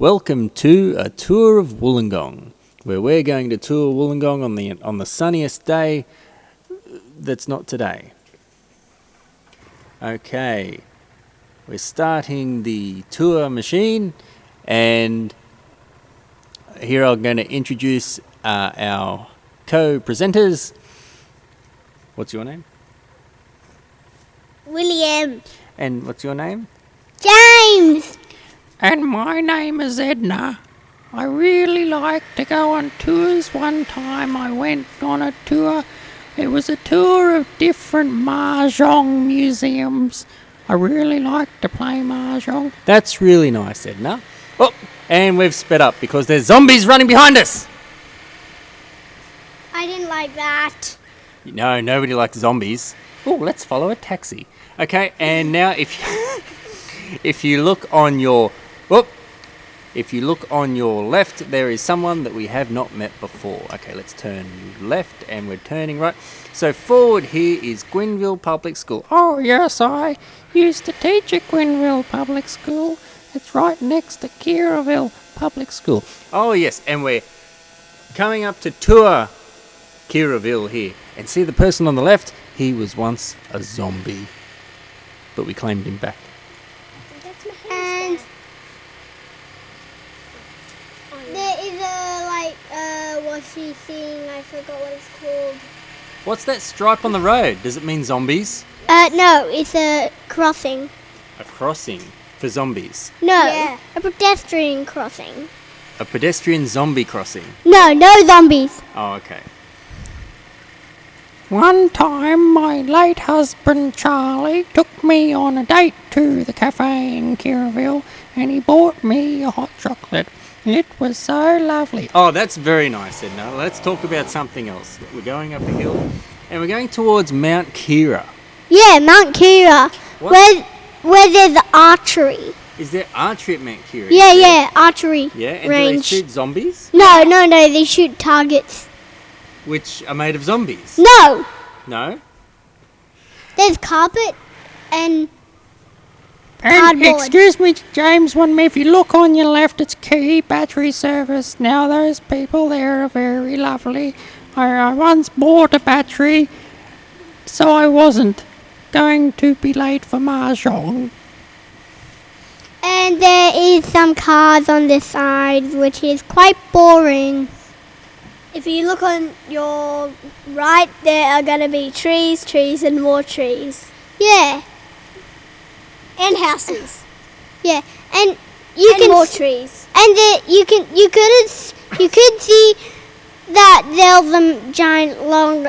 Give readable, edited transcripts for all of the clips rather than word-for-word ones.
Welcome to a tour of Wollongong, where we're going to tour Wollongong on the sunniest day that's not today. Okay, we're starting the tour machine, and here I'm going to introduce our co-presenters. What's your name? William. And what's your name? James. And my name is Edna. I really like to go on tours. One time I went on a tour. It was a tour of different mahjong museums. I really like to play mahjong. That's really nice, Edna. Oh, and we've sped up because there's zombies running behind us. I didn't like that. No, nobody likes zombies. Oh, let's follow a taxi. Okay, and now if you look on your left, there is someone that we have not met before. Okay, let's turn left, and we're turning right. So forward here is Gwynville Public School. Oh yes, I used to teach at Gwynville Public School. It's right next to Kirraville Public School. Oh yes, and we're coming up to tour Kirraville here. And see the person on the left? He was once a zombie, but we claimed him back. And there is what's she seeing? I forgot what it's called. What's that stripe on the road? Does it mean zombies? No, it's a crossing. A crossing for zombies. No, a pedestrian crossing. A pedestrian zombie crossing. No zombies. Oh, okay. One time my late husband Charlie took me on a date to the cafe in Kirraville, and he bought me a hot chocolate. It was so lovely. Oh, that's very nice, Edna. Let's talk about something else. We're going up a hill, and we're going towards Mount Kira. Yeah, Mount Kira. What? Where there's archery. Is there archery at Mount Kira? Yeah, archery Yeah, and range. do they shoot zombies? No, they shoot targets. Which are made of zombies? No, No? there's carpet and And cardboard. excuse me, James, if you look on your left, it's key battery service. Now those people there are very lovely. I once bought a battery, so I wasn't going to be late for mahjong. And there is some cars on the side, which is quite boring. If you look on your right, there are going to be trees, and more trees. Yeah, And houses. yeah, and you And can more trees. and you could see that there was a giant long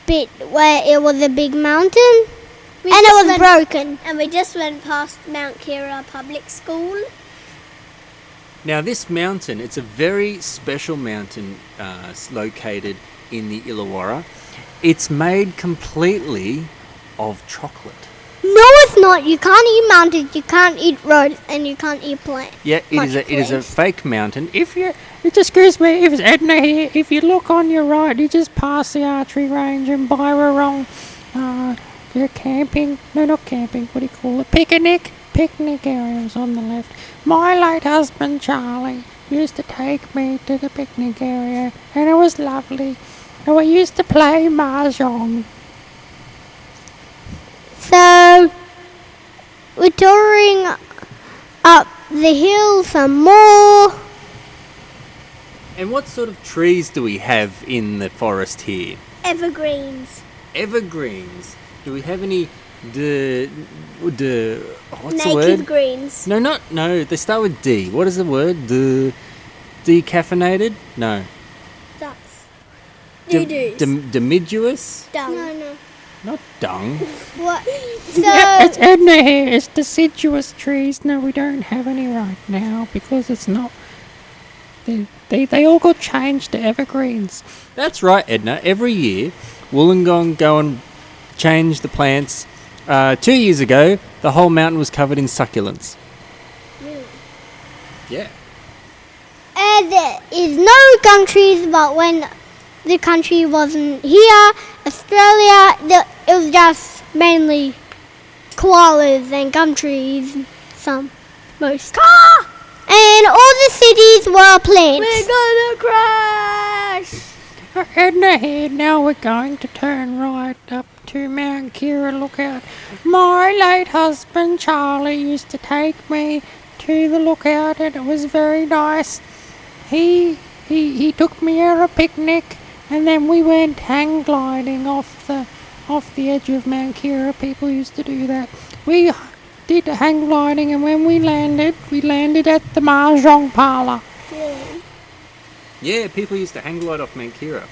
bit where it was a big mountain, and it was broken. And we just went past Mount Kira Public School. Now, this mountain, it's a very special mountain located in the Illawarra. It's made completely of chocolate. No, it's not. You can't eat mountains, you can't eat roads, and you can't eat plants. Yeah, it is a plants. fake mountain. Excuse me, if it's Edna here, if you look on your right, you just pass the archery range and Byron, your camping, no, not camping, what do you call it, picnic area is on the left. My late husband Charlie used to take me to the picnic area, and it was lovely. And we used to play mahjong. So, we're touring up the hill some more. And what sort of trees do we have in the forest here? Evergreens. Evergreens. Do we have any what's the Naked word? greens. No, they start with D. What is the word? Decaffeinated? No. Ducks. Doo-doos. Demiduous? Dung. No. Not dung. What? Yeah, So, it's Edna here, it's deciduous trees. No, we don't have any right now because it's not. They all got changed to evergreens. That's right, Edna. Every year, Wollongong go and change the plants. 2 years ago, the whole mountain was covered in succulents. Really? Yeah. there is no gum trees, but when the country wasn't here, Australia, it was just mainly koalas and gum trees, most. and all the cities were plants. We're gonna crash! Edna here, now we're going to turn right up to Mount Kira Lookout. My late husband Charlie used to take me to the lookout and it was very nice. He took me out a picnic and then we went hang gliding off the edge of Mount Kira. People used to do that. We did hang gliding and when we landed at the Mahjong parlour. Really? Yeah, people used to hang glide off Mount Kira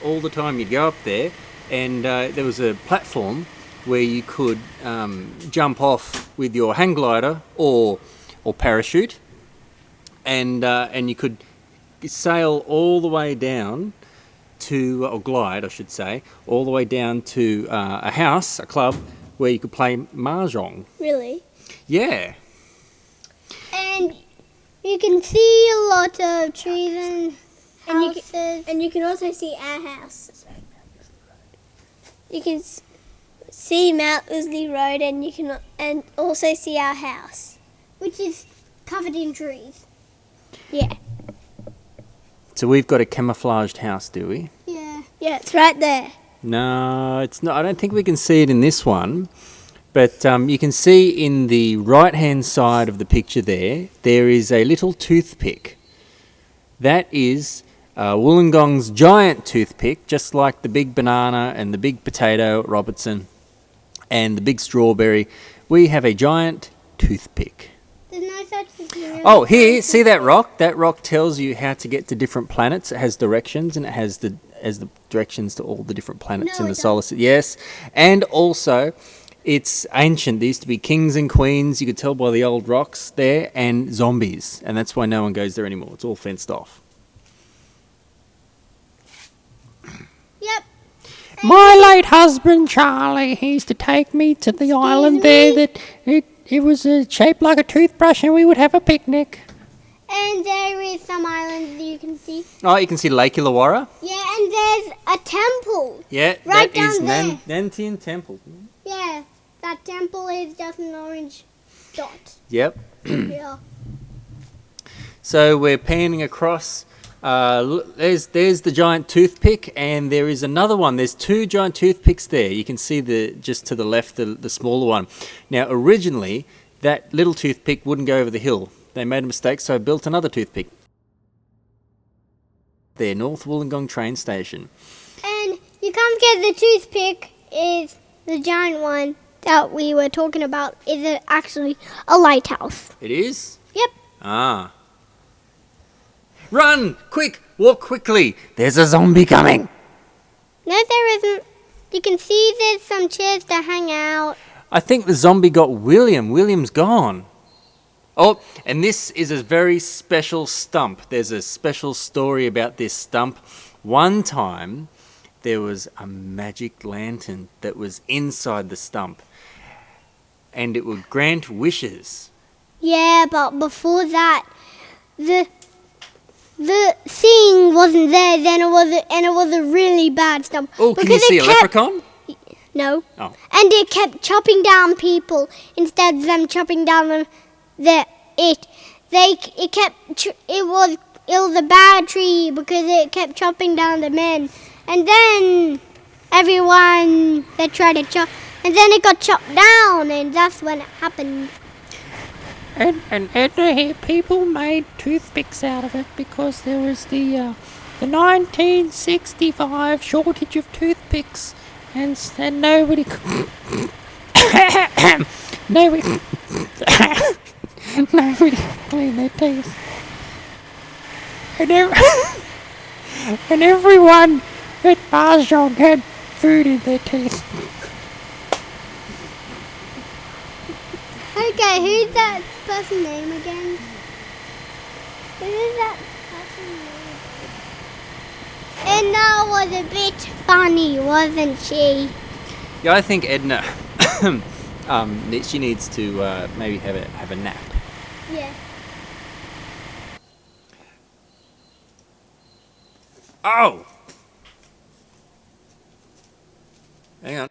all the time. You'd go up there, and there was a platform where you could jump off with your hang glider or parachute, and you could sail all the way down to, or glide, I should say, all the way down to a house, a club, where you could play mahjong. Really? Yeah. And you can see a lot of trees and houses. And you can also see our house. You can see Mount Usley Road and you can also see our house. Which is covered in trees. Yeah. So we've got a camouflaged house, do we? Yeah. Yeah, it's right there. No, it's not. I don't think we can see it in this one. But you can see in the right-hand side of the picture there is a little toothpick. That is Wollongong's giant toothpick, just like the big banana and the big potato at Robertson and the big strawberry. We have a giant toothpick. There's no such thing. Oh, here, see that rock? That rock tells you how to get to different planets. It has directions, and it has the directions to all the different planets in the solar system. Yes, and also it's ancient. There used to be kings and queens. You could tell by the old rocks there, and zombies, and that's why no one goes there anymore. It's all fenced off. Yep. My late husband Charlie, he used to take me to the island there that it was shaped like a toothbrush and we would have a picnic. And there is some islands that you can see. Oh, you can see Lake Illawarra. Yeah, and there's a temple. Yeah, Right that is down there. Nantian Temple. Yeah, that temple is just an orange dot. Yep. Yeah. So we're panning across. There's the giant toothpick, and there is another one. There's two giant toothpicks there. You can see just to the left, the smaller one. Now, originally, that little toothpick wouldn't go over the hill. They made a mistake, so I built another toothpick. There, North Wollongong train station. And you can't get the toothpick is the giant one that we were talking about is actually a lighthouse. It is? Yep. Ah. Run! Quick! Walk quickly! There's a zombie coming! No, there isn't. You can see there's some chairs to hang out. I think the zombie got William. William's gone. Oh, and this is a very special stump. There's a special story about this stump. One time, there was a magic lantern that was inside the stump, and it would grant wishes. Yeah, but before that, the seeing wasn't there. Then it was a really bad stump. Oh, can you see a leprechaun? No. Oh. And it kept chopping down people instead of them chopping down it was a bad tree because it kept chopping down the men. And then everyone they tried to chop, and then it got chopped down, and that's when it happened. And Edna here, people made toothpicks out of it because there was the 1965 shortage of toothpicks, and nobody nobody nobody cleaned their teeth, and everyone at Mahjong had food in their teeth. Okay, who's that person's name again? Who is that person's name? Edna was a bit funny, wasn't she? Yeah, I think Edna, she needs to maybe have a nap. Yeah. Oh! Hang on.